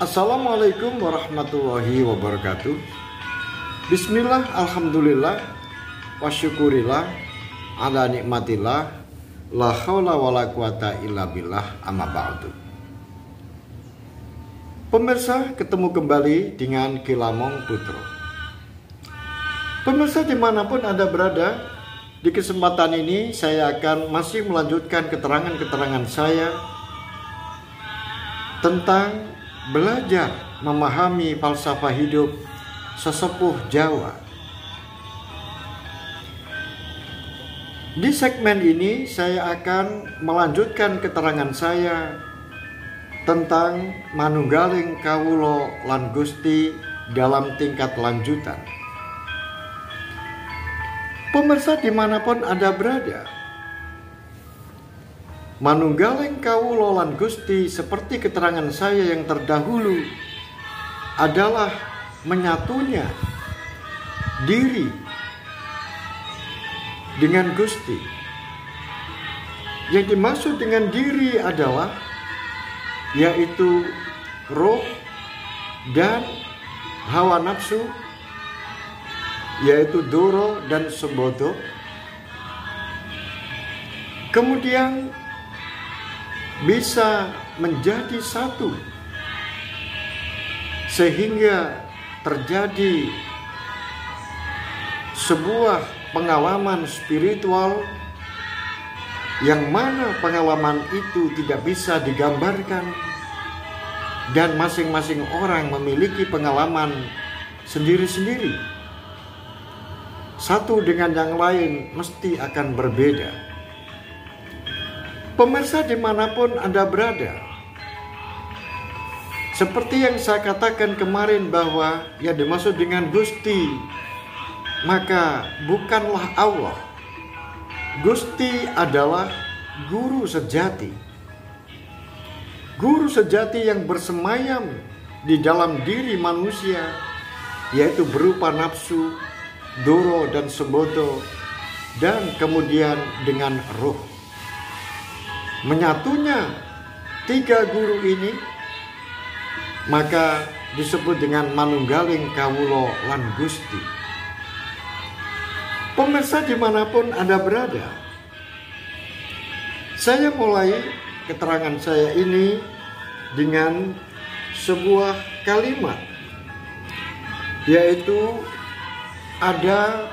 Assalamualaikum warahmatullahi wabarakatuh. Bismillah, alhamdulillah, wa syukurillah, ala nikmatillah, la haula wa la quwata illa billah, amma ba'du. Pemirsa, ketemu kembali dengan Kilamong Putro. Pemirsa dimanapun Anda berada, di kesempatan ini saya akan masih melanjutkan keterangan-keterangan saya tentang belajar memahami falsafah hidup sesepuh Jawa. Di segmen ini saya akan melanjutkan keterangan saya tentang manunggaling kawula lan Gusti dalam tingkat lanjutan. Pemirsa dimanapun Anda berada, manunggaling kawula lan Gusti seperti keterangan saya yang terdahulu adalah menyatunya diri dengan Gusti. Yang dimaksud dengan diri adalah yaitu roh dan hawa nafsu, yaitu doro dan sembodo. Kemudian bisa menjadi satu sehingga terjadi sebuah pengalaman spiritual yang mana pengalaman itu tidak bisa digambarkan dan masing-masing orang memiliki pengalaman sendiri-sendiri. Satu dengan yang lain mesti akan berbeda. Pemirsa dimanapun Anda berada, seperti yang saya katakan kemarin bahwa yang dimaksud dengan Gusti maka bukanlah Allah. Gusti adalah guru sejati. Guru sejati yang bersemayam di dalam diri manusia, yaitu berupa nafsu, doro dan sembodo, dan kemudian dengan roh. Menyatunya tiga guru ini maka disebut dengan manunggaling kawula lan Gusti. Pemirsa dimanapun Anda berada, saya mulai keterangan saya ini dengan sebuah kalimat, yaitu ada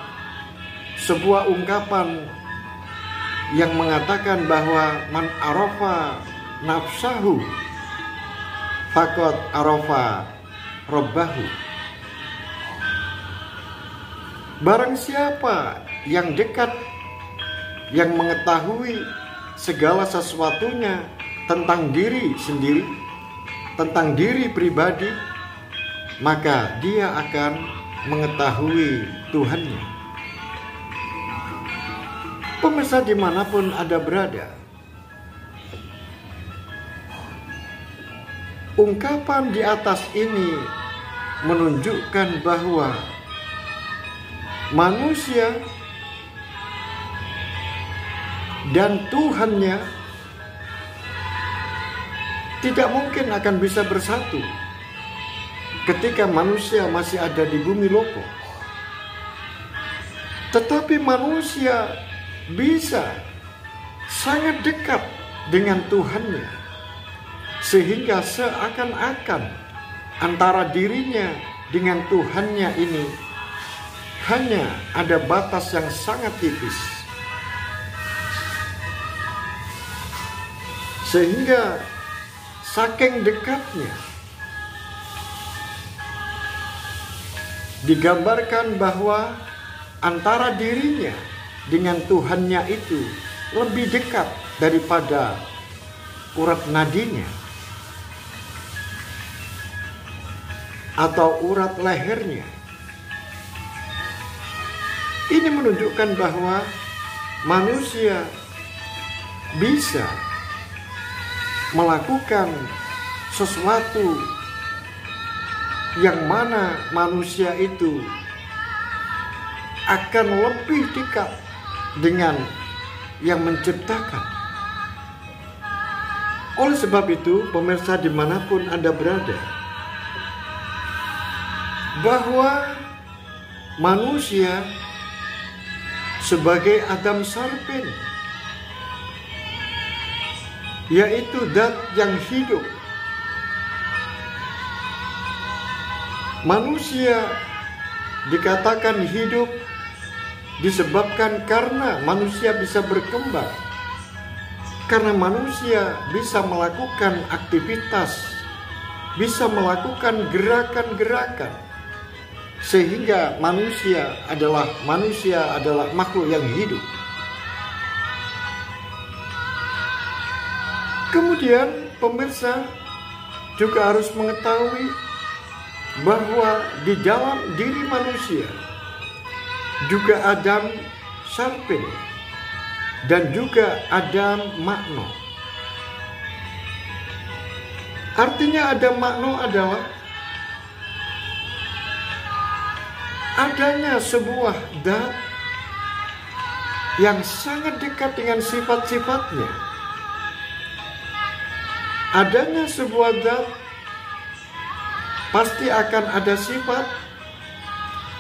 sebuah ungkapan yang mengatakan bahwa man arafa nafsahu faqad arafa rabbahu. Barang siapa yang dekat, yang mengetahui segala sesuatunya tentang diri sendiri, tentang diri pribadi, maka dia akan mengetahui Tuhannya. Pemirsa dimanapun Anda berada, ungkapan di atas ini menunjukkan bahwa manusia dan Tuhannya tidak mungkin akan bisa bersatu ketika manusia masih ada di bumi loko. Tetapi manusia bisa sangat dekat dengan Tuhannya, sehingga seakan-akan antara dirinya dengan Tuhannya ini hanya ada batas yang sangat tipis, sehingga saking dekatnya digambarkan bahwa antara dirinya dengan Tuhannya itu lebih dekat daripada urat nadinya atau urat lehernya. Ini menunjukkan bahwa manusia bisa melakukan sesuatu yang mana manusia itu akan lebih dekat dengan yang menciptakan. Oleh sebab itu, pemirsa dimanapun Anda berada, bahwa manusia sebagai Adam Sarpen, yaitu zat yang hidup. Manusia dikatakan hidup disebabkan karena manusia bisa berkembang, karena manusia bisa melakukan aktivitas, bisa melakukan gerakan-gerakan, sehingga manusia adalah makhluk yang hidup. Kemudian pemirsa juga harus mengetahui bahwa di dalam diri manusia juga Adam Sarpen dan juga Adam Magno. Artinya Adam Magno adalah adanya sebuah zat yang sangat dekat dengan sifat-sifatnya. Adanya sebuah zat pasti akan ada sifat,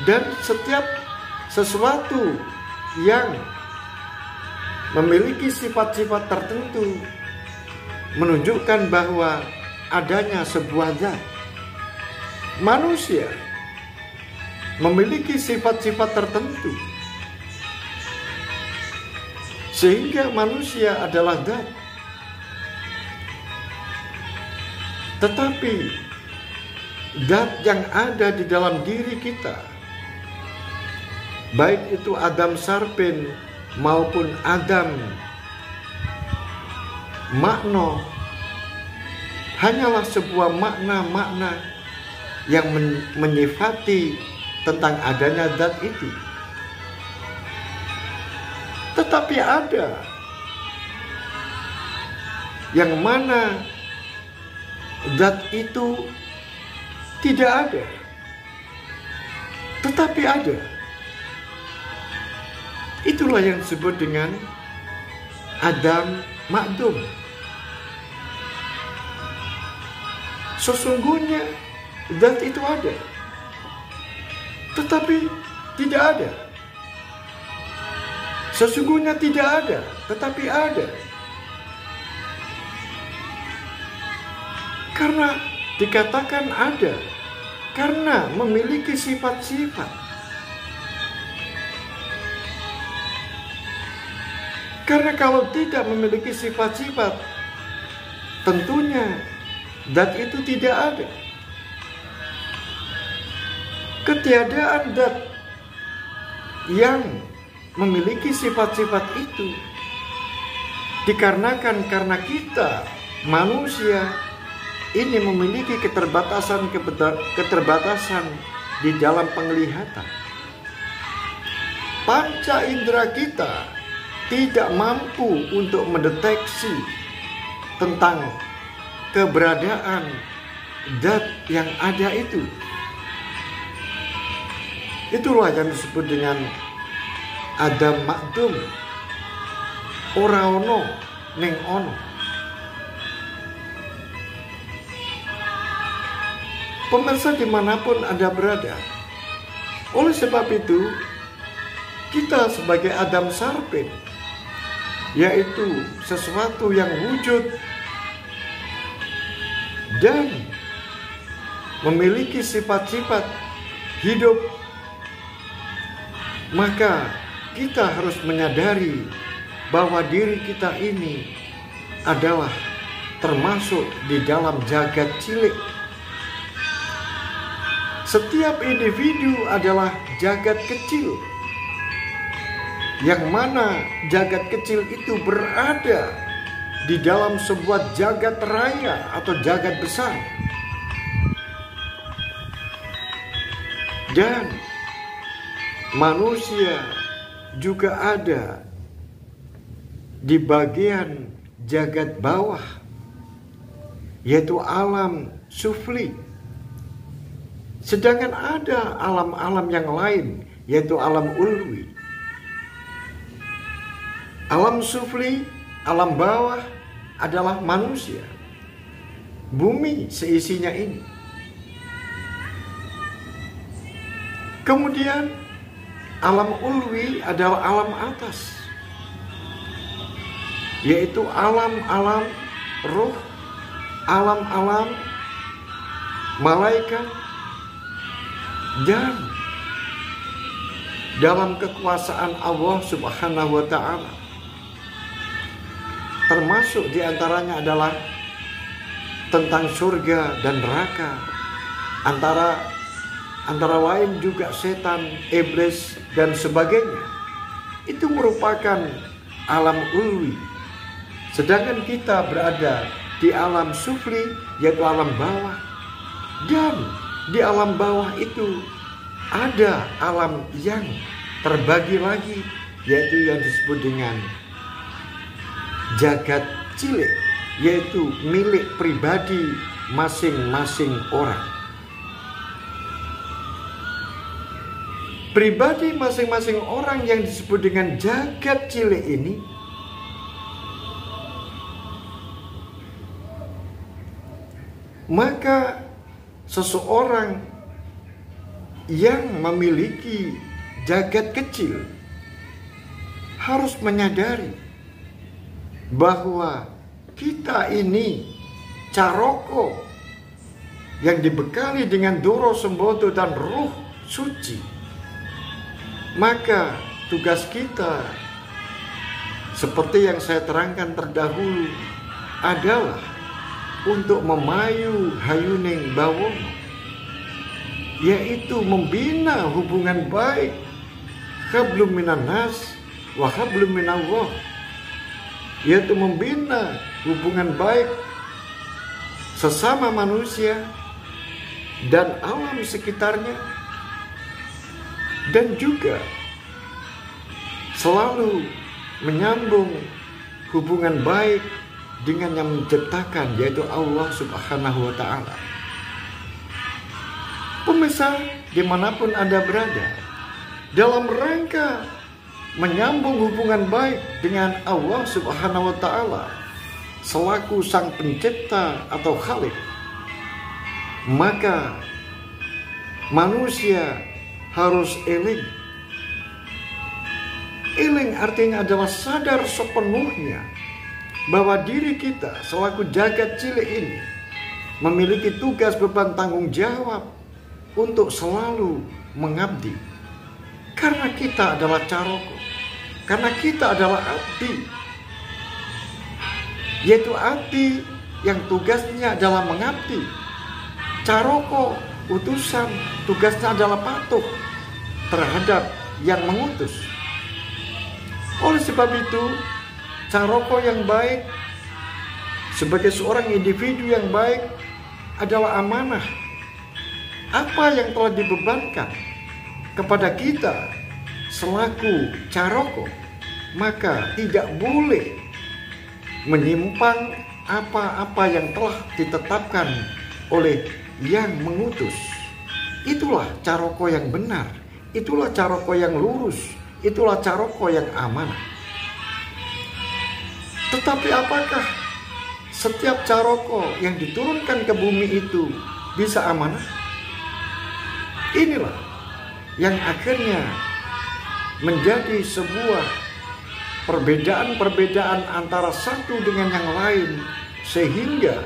dan setiap sesuatu yang memiliki sifat-sifat tertentu menunjukkan bahwa adanya sebuah zat. Manusia memiliki sifat-sifat tertentu sehingga manusia adalah zat. Tetapi zat yang ada di dalam diri kita, baik itu Adam Sarpen maupun Adam Magno, hanyalah sebuah makna-makna yang menyifati tentang adanya zat itu. Tetapi ada yang mana zat itu tidak ada, tetapi ada. Itulah yang disebut dengan Adam Magdum. Sesungguhnya zat itu ada, tetapi tidak ada. Sesungguhnya tidak ada, tetapi ada. Karena dikatakan ada, karena memiliki sifat-sifat. Karena kalau tidak memiliki sifat-sifat, tentunya zat itu tidak ada. Ketiadaan zat yang memiliki sifat-sifat itu dikarenakan karena kita manusia ini memiliki keterbatasan di dalam penglihatan. Panca indera kita tidak mampu untuk mendeteksi tentang keberadaan zat yang ada itu. Itulah yang disebut dengan Adam Magdum, ora ono ning ono. Pemirsa dimanapun Anda berada, oleh sebab itu kita sebagai Adam Sarpen, yaitu sesuatu yang wujud dan memiliki sifat-sifat hidup, maka kita harus menyadari bahwa diri kita ini adalah termasuk di dalam jagat cilik. Setiap individu adalah jagat kecil, yang mana jagat kecil itu berada di dalam sebuah jagat raya atau jagat besar. Dan manusia juga ada di bagian jagat bawah, yaitu alam sufli. Sedangkan ada alam-alam yang lain, yaitu alam ulwi. Alam sufli, alam bawah adalah manusia. Bumi seisinya ini. Kemudian alam ulwi adalah alam atas, yaitu alam-alam roh, alam-alam malaikat, dan dalam kekuasaan Allah Subhanahu wa ta'ala. Termasuk diantaranya adalah tentang surga dan neraka, antara lain juga setan, iblis, dan sebagainya. Itu merupakan alam ulwi. Sedangkan kita berada di alam sufli, yaitu alam bawah. Dan di alam bawah itu ada alam yang terbagi lagi, yaitu yang disebut dengan jagat cilik, yaitu milik pribadi masing-masing orang. Pribadi masing-masing orang yang disebut dengan jagat cilik ini maka seseorang yang memiliki jagat kecil harus menyadari bahwa kita ini caroko yang dibekali dengan doro sembodo dan ruh suci. Maka tugas kita seperti yang saya terangkan terdahulu adalah untuk memayu hayuning bawono, yaitu membina hubungan baik hablum minan nas wa hablum minallah, yaitu membina hubungan baik sesama manusia dan alam sekitarnya, dan juga selalu menyambung hubungan baik dengan yang menciptakan, yaitu Allah Subhanahu wa ta'ala. Pemirsa, dimanapun Anda berada, dalam rangka menyambung hubungan baik dengan Allah Subhanahu wa ta'ala selaku sang pencipta atau khalik, maka manusia harus eling. Eling artinya adalah sadar sepenuhnya bahwa diri kita selaku jagat cilik ini memiliki tugas beban tanggung jawab untuk selalu mengabdi. Karena kita adalah caroko, karena kita adalah abdi, yaitu abdi yang tugasnya adalah mengabdi. Caroko, utusan, tugasnya adalah patuh terhadap yang mengutus. Oleh sebab itu, caroko yang baik sebagai seorang individu yang baik adalah amanah. Apa yang telah dibebankan kepada kita selaku caroko, maka tidak boleh menyimpang apa-apa yang telah ditetapkan oleh yang mengutus. Itulah caroko yang benar, itulah caroko yang lurus, itulah caroko yang amanah. Tetapi apakah setiap caroko yang diturunkan ke bumi itu bisa amanah? Inilah yang akhirnya menjadi sebuah perbedaan-perbedaan antara satu dengan yang lain, sehingga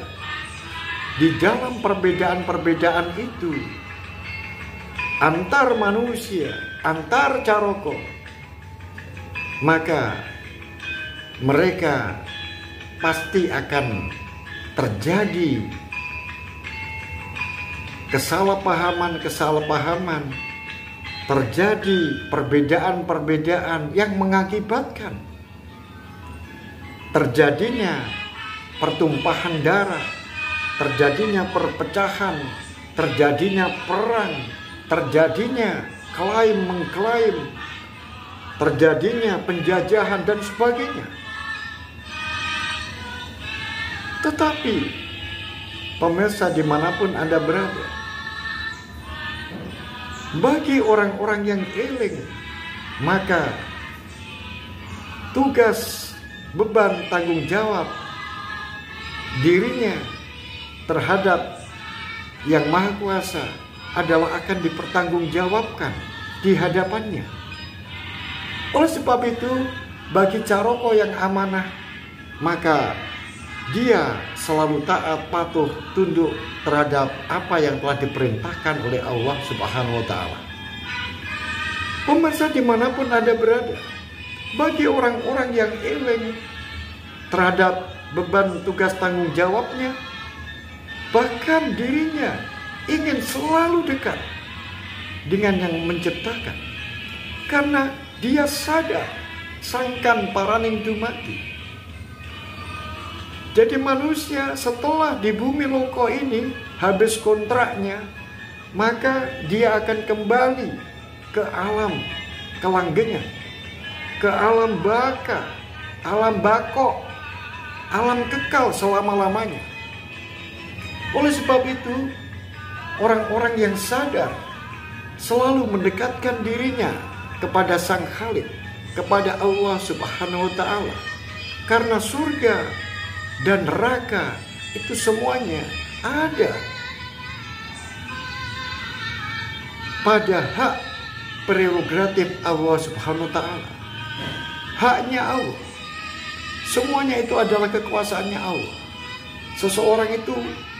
di dalam perbedaan-perbedaan itu antar manusia, antar caroko, maka mereka pasti akan terjadi kesalahpahaman, terjadi perbedaan-perbedaan yang mengakibatkan terjadinya pertumpahan darah, terjadinya perpecahan, terjadinya perang, terjadinya klaim-mengklaim, terjadinya penjajahan dan sebagainya. Tetapi pemirsa dimanapun Anda berada, bagi orang-orang yang eling, maka tugas, beban, tanggung jawab dirinya terhadap Yang Maha Kuasa adalah akan dipertanggungjawabkan di hadapannya. Oleh sebab itu, bagi Caroko yang amanah, maka dia selalu taat, patuh, tunduk terhadap apa yang telah diperintahkan oleh Allah Subhanahu wa Ta'ala. Pemirsa dimanapun Anda berada, bagi orang-orang yang eleng terhadap beban tugas tanggung jawabnya, bahkan dirinya ingin selalu dekat dengan yang menciptakan, karena dia sadar sangkan paraning dumati. Jadi manusia setelah di bumi loko ini habis kontraknya, maka dia akan kembali ke alam kelanggengan, ke alam baka, alam bako, alam kekal selama-lamanya. Oleh sebab itu, orang-orang yang sadar selalu mendekatkan dirinya kepada Sang Khalik, kepada Allah Subhanahu wa Ta'ala, karena surga dan neraka itu semuanya ada pada hak prerogatif Allah Subhanahu wa Ta'ala. Haknya Allah. Semuanya itu adalah kekuasaannya Allah. Seseorang itu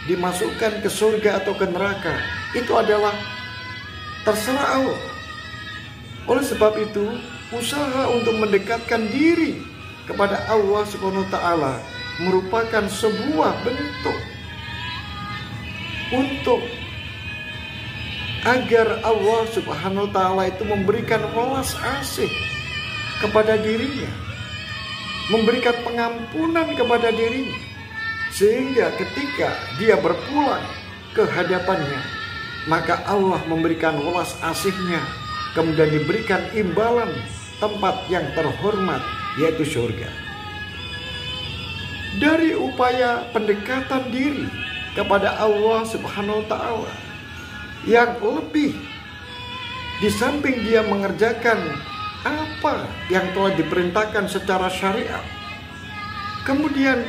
dimasukkan ke surga atau ke neraka, itu adalah terserah Allah. Oleh sebab itu, usaha untuk mendekatkan diri kepada Allah Subhanahu wa Ta'ala merupakan sebuah bentuk untuk agar Allah Subhanahu wa Ta'ala itu memberikan welas asih kepada dirinya, memberikan pengampunan kepada dirinya, sehingga ketika dia berpulang ke hadapannya, maka Allah memberikan welas asihnya, kemudian diberikan imbalan tempat yang terhormat, yaitu surga. Dari upaya pendekatan diri kepada Allah Subhanahu wa Ta'ala yang lebih, di samping dia mengerjakan apa yang telah diperintahkan secara syariat, kemudian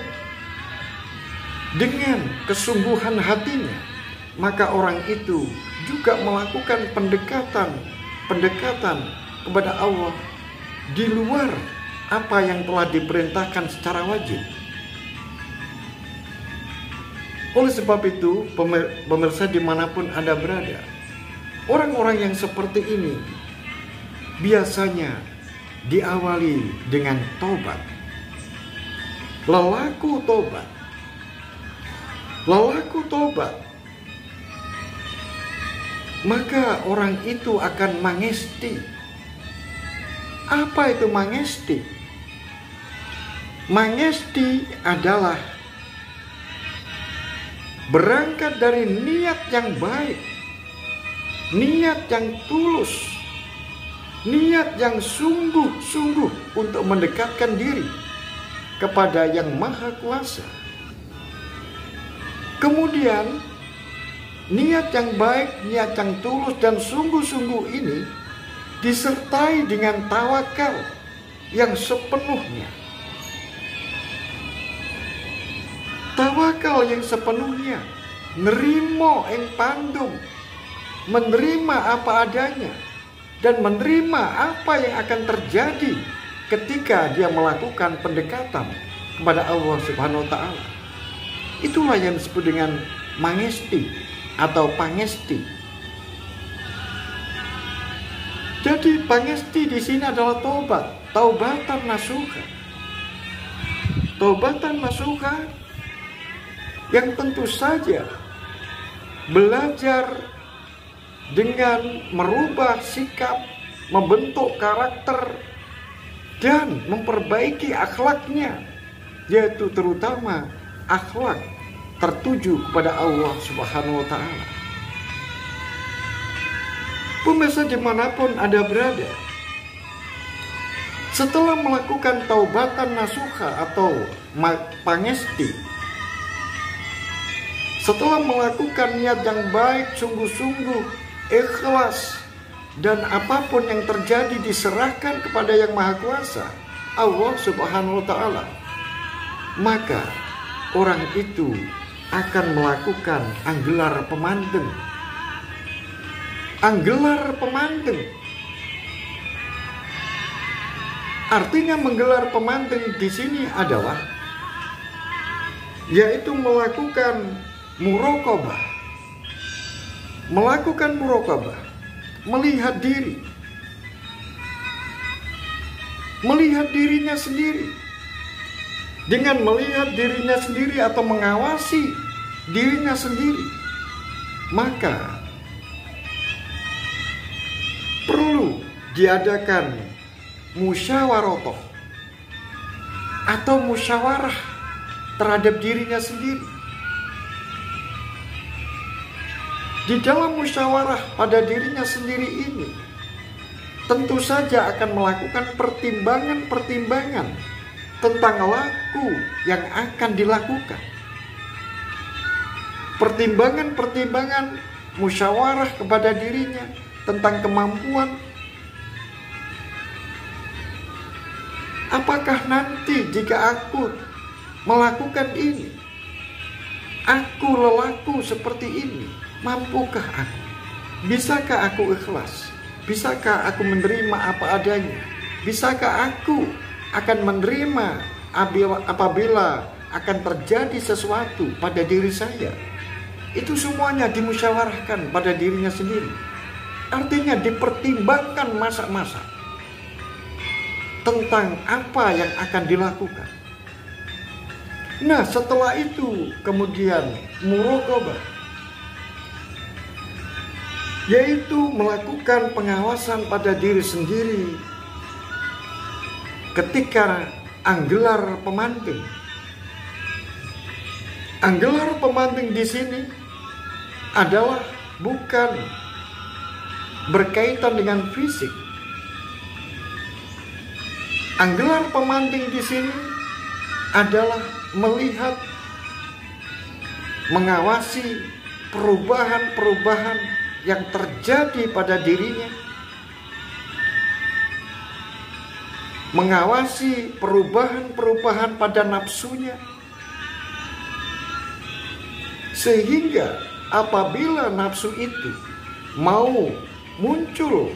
dengan kesungguhan hatinya, maka orang itu juga melakukan pendekatan kepada Allah di luar apa yang telah diperintahkan secara wajib. Oleh sebab itu, pemirsa dimanapun Anda berada, orang-orang yang seperti ini biasanya diawali dengan tobat, lelaku tobat, maka orang itu akan mangesti. Apa itu mangesti? Mangesti adalah berangkat dari niat yang baik, niat yang tulus, niat yang sungguh-sungguh untuk mendekatkan diri kepada Yang Maha Kuasa. Kemudian niat yang baik, niat yang tulus dan sungguh-sungguh ini disertai dengan tawakal yang sepenuhnya. Tawakal yang sepenuhnya, nerimo ing pandum, menerima apa adanya dan menerima apa yang akan terjadi ketika dia melakukan pendekatan kepada Allah Subhanahu wa Ta'ala. Itulah yang disebut dengan mangesti atau pangesti. Jadi pangesti di sini adalah tobat, taubatan nasuha. Taubatan nasuha yang tentu saja belajar dengan merubah sikap, membentuk karakter, dan memperbaiki akhlaknya, yaitu terutama akhlak tertuju kepada Allah Subhanahu wa Ta'ala. Pemirsa dimanapun Anda berada, setelah melakukan taubatan nasuha atau pangesti, setelah melakukan niat yang baik, sungguh-sungguh, ikhlas, dan apapun yang terjadi diserahkan kepada Yang Maha Kuasa, Allah Subhanahu wa Ta'ala, maka orang itu akan melakukan anggelar pemandeng. Anggelar pemandeng artinya menggelar pemandeng di sini adalah yaitu melakukan muraqabah. Melakukan muraqabah, melihat diri, melihat dirinya sendiri. Dengan melihat dirinya sendiri atau mengawasi dirinya sendiri, maka perlu diadakan musyawarah atau musyawarah terhadap dirinya sendiri. Di dalam musyawarah pada dirinya sendiri ini tentu saja akan melakukan pertimbangan-pertimbangan tentang laku yang akan dilakukan. Pertimbangan-pertimbangan musyawarah kepada dirinya tentang kemampuan. Apakah nanti jika aku melakukan ini, aku lelaku seperti ini, mampukah aku? Bisakah aku ikhlas? Bisakah aku menerima apa adanya? Bisakah aku akan menerima apabila akan terjadi sesuatu pada diri saya? Itu semuanya dimusyawarahkan pada dirinya sendiri. Artinya dipertimbangkan masa-masa tentang apa yang akan dilakukan. Nah, setelah itu kemudian muraqabah, yaitu melakukan pengawasan pada diri sendiri ketika anggelar pemandeng. Anggelar pemandeng di sini adalah bukan berkaitan dengan fisik. Anggelar pemandeng di sini adalah melihat, mengawasi perubahan-perubahan yang terjadi pada dirinya, mengawasi perubahan-perubahan pada nafsunya, sehingga apabila nafsu itu mau muncul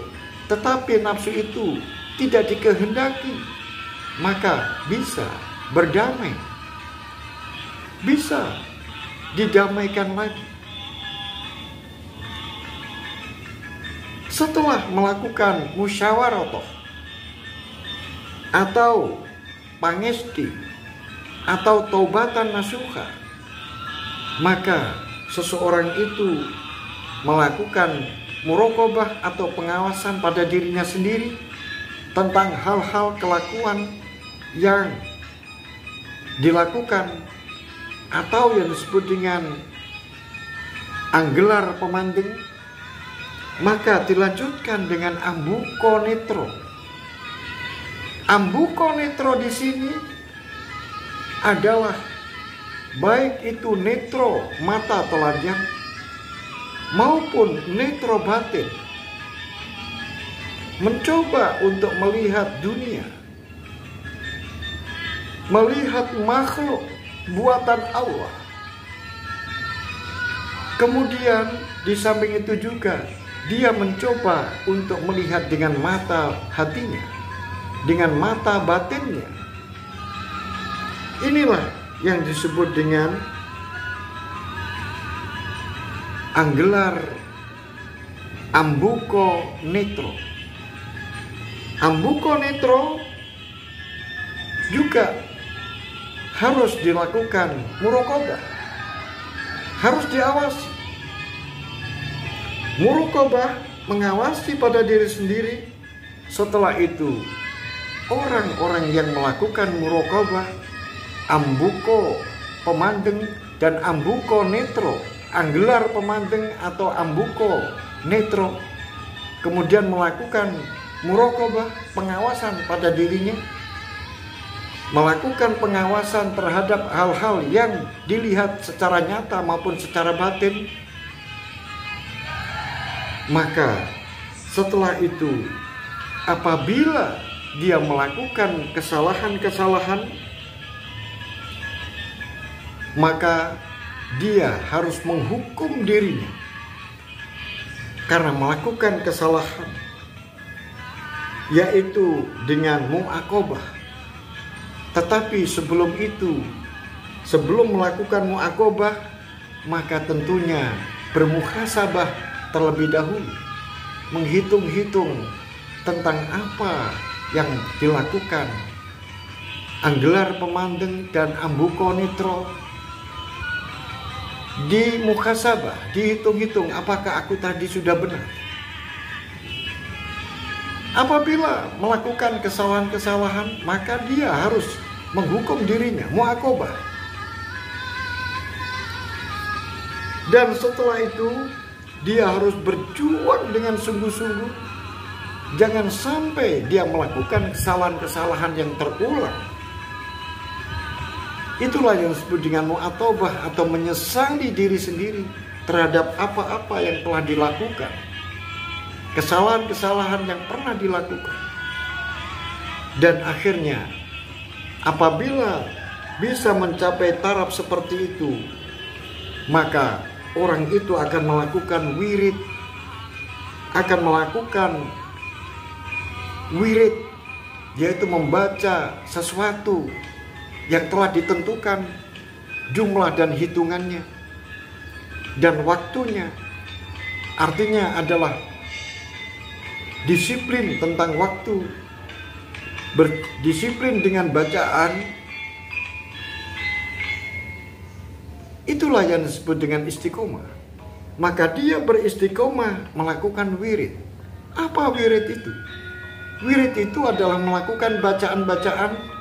tetapi nafsu itu tidak dikehendaki, maka bisa berdamai, bisa didamaikan lagi. Setelah melakukan musyawarah atau pangesti atau taubatan nasuha, maka seseorang itu melakukan muraqabah atau pengawasan pada dirinya sendiri tentang hal-hal kelakuan yang dilakukan atau yang disebut dengan anggelar pemandeng. Maka dilanjutkan dengan ambuko netro. Ambuko netro di sini adalah baik itu netro mata telanjang maupun netro batin, mencoba untuk melihat dunia, melihat makhluk buatan Allah. Kemudian di samping itu juga dia mencoba untuk melihat dengan mata hatinya, dengan mata batinnya. Inilah yang disebut dengan anggelar ambuko netro. Ambuko netro juga harus dilakukan muraqabah, harus diawasi. Muraqabah, mengawasi pada diri sendiri. Setelah itu orang-orang yang melakukan muraqabah, ambuko pemandeng dan ambuko netro, anggelar pemandeng atau ambuko netro, kemudian melakukan muraqabah, pengawasan pada dirinya, melakukan pengawasan terhadap hal-hal yang dilihat secara nyata maupun secara batin. Maka setelah itu apabila dia melakukan kesalahan-kesalahan, maka dia harus menghukum dirinya karena melakukan kesalahan, yaitu dengan mu'aqobah. Tetapi sebelum itu, sebelum melakukan mu'aqobah, maka tentunya bermuhasabah terlebih dahulu, menghitung-hitung tentang apa yang dilakukan, anggelar pemandeng dan ambuko nitro. Di muhasabah, dihitung-hitung apakah aku tadi sudah benar. Apabila melakukan kesalahan-kesalahan, maka dia harus menghukum dirinya, mu'aqobah. Dan setelah itu, dia harus berjuang dengan sungguh-sungguh. Jangan sampai dia melakukan kesalahan-kesalahan yang terulang. Itulah yang disebut dengan mu'aqobah atau menyesali diri sendiri terhadap apa-apa yang telah dilakukan. Kesalahan-kesalahan yang pernah dilakukan. Dan akhirnya, apabila bisa mencapai taraf seperti itu, maka orang itu akan melakukan wirid, yaitu membaca sesuatu yang telah ditentukan jumlah dan hitungannya dan waktunya. Artinya adalah disiplin tentang waktu, berdisiplin dengan bacaan. Itulah yang disebut dengan istiqomah. Maka dia beristiqomah melakukan wirid. Apa wirid itu? Wirid itu adalah melakukan bacaan-bacaan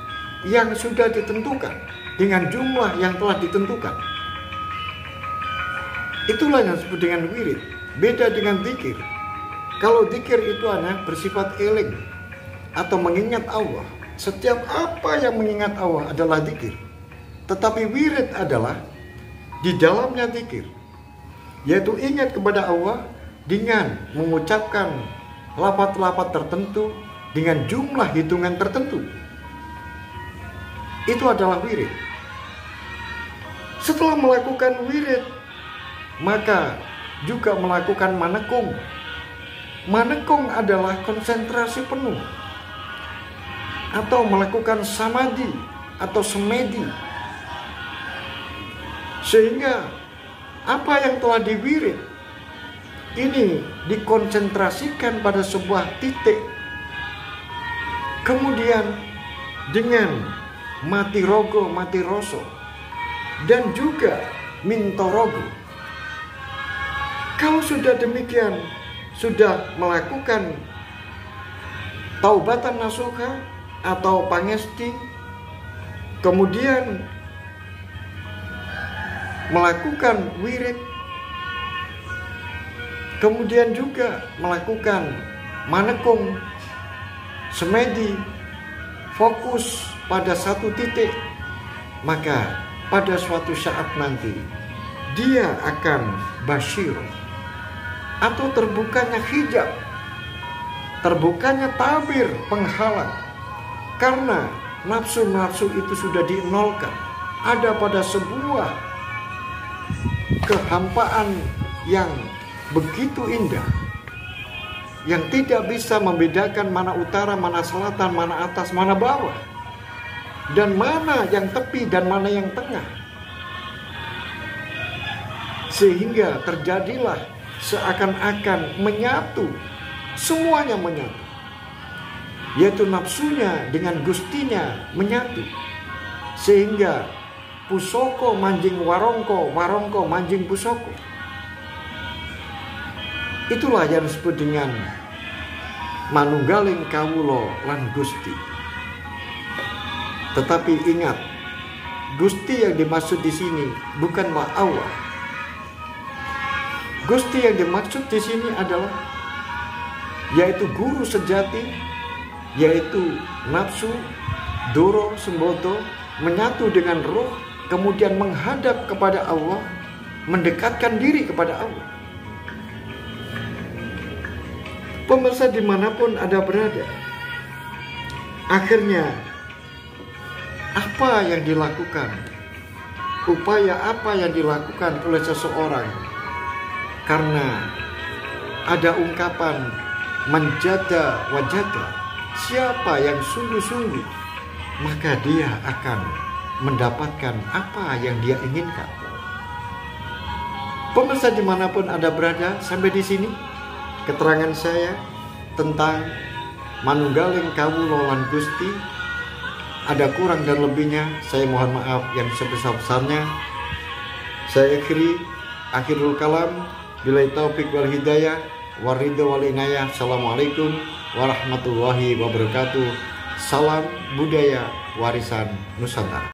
yang sudah ditentukan dengan jumlah yang telah ditentukan. Itulah yang disebut dengan wirid. Beda dengan zikir. Kalau zikir itu bersifat eling atau mengingat Allah. Setiap apa yang mengingat Allah adalah zikir. Tetapi wirid adalah di dalamnya zikir, yaitu ingat kepada Allah dengan mengucapkan lafaz-lafaz tertentu dengan jumlah hitungan tertentu. Itu adalah wirid. Setelah melakukan wirid, maka juga melakukan manekung. Manekung adalah konsentrasi penuh, atau melakukan samadhi atau semedi. Sehingga apa yang telah diwirid ini dikonsentrasikan pada sebuah titik. Kemudian dengan mati rogo, mati roso, dan juga mintorogo. Kalau sudah demikian, sudah melakukan taubatan nasuha atau pangesti, kemudian melakukan wirid, kemudian juga melakukan manekung, semedi, fokus pada satu titik, maka pada suatu saat nanti dia akan basyir, atau terbukanya hijab, terbukanya tabir penghalang, karena nafsu-nafsu itu sudah dinolkan. Ada pada sebuah kehampaan yang begitu indah, yang tidak bisa membedakan mana utara, mana selatan, mana atas, mana bawah, dan mana yang tepi dan mana yang tengah. Sehingga terjadilah seakan-akan menyatu, semuanya menyatu, yaitu nafsunya dengan gustinya menyatu. Sehingga pusoko manjing warongko, warongko manjing pusoko. Itulah yang disebut dengan manunggaling kawulo lan gusti. Tetapi ingat, Gusti yang dimaksud di sini bukanlah Allah. Gusti yang dimaksud di sini adalah yaitu guru sejati, yaitu nafsu, doro, semboto, menyatu dengan roh, kemudian menghadap kepada Allah, mendekatkan diri kepada Allah. Pemirsa dimanapun Anda berada, Akhirnya apa yang dilakukan? Upaya apa yang dilakukan oleh seseorang? Karena ada ungkapan manjada wajada, siapa yang sungguh-sungguh maka dia akan mendapatkan apa yang dia inginkan. Pemirsa dimanapun Anda berada, sampai di sini keterangan saya tentang manunggaling kawula lan Gusti. Ada kurang dan lebihnya, saya mohon maaf yang sebesar-besarnya. Saya akhirul kalam, billahi taufik wal hidayah, waridho wal inayah. Assalamualaikum warahmatullahi wabarakatuh. Salam budaya warisan Nusantara.